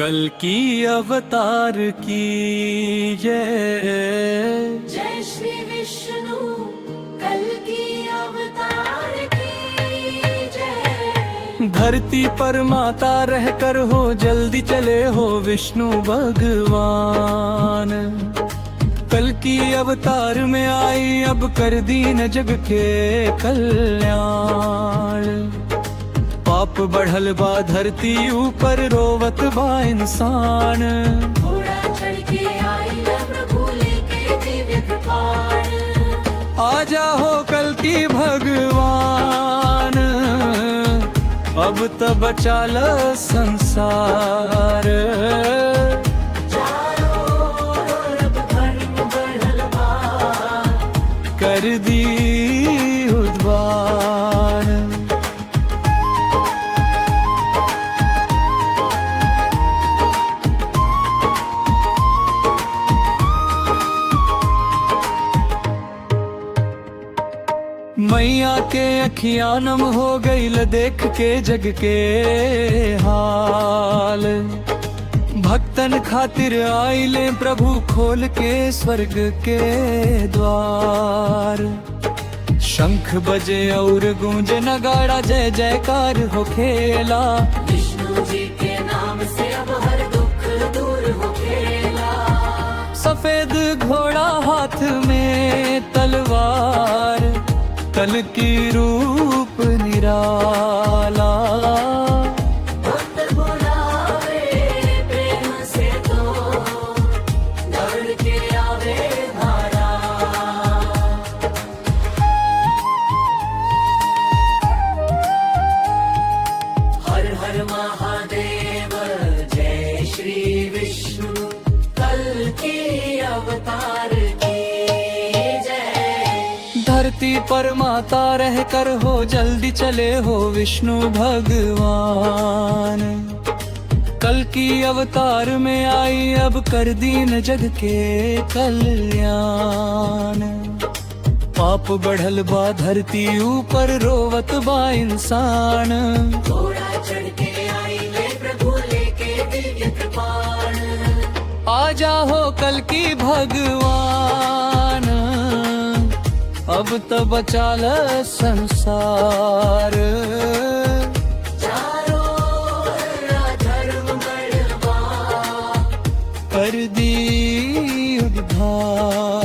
कल की अवतार की जय श्री विष्णु कल की अवतार की जय। धरती पर माता रहकर हो जल्दी चले हो विष्णु भगवान। कल की अवतार में आई अब कर दीन जग के कल्याण। पाप बढ़ल बा धरती ऊपर रोवत बा इंसान। घोड़ा चढ़ के आई प्रभु लेके दिव्य कृपाण। आजा हो कल की भगवान, अब तो बचा ल संसार। कर दी उद्धार। मैया के अखियाँ नम हो गई ल देख के जग के हाल। भक्तन खातिर आइले प्रभु खोल के स्वर्ग के द्वार। शंख बजे और गूंजे नगाड़ा जय जयकार हो खेला। विष्णु जी के नाम से अब हर दुख दूर हो खेला। सफेद घोड़ा हाथ में तलवार, कल की रूप निराला। महादेव जय श्री विष्णु कल की अवतार की जय। धरती पर माता रहकर हो जल्दी चले हो विष्णु भगवान। कल की अवतार में आई अब कर दीन जग के कल्याण। पाप बढ़ल बा धरती ऊपर रोवत बा इंसान। घोड़ा चढ़ के आई ले प्रभु लेके दिव्य कृपाण। आजा हो कल की भगवान, अब तो बचा ल संसार। चारों ओर धर्म बढ़वा कर दी उद्धार।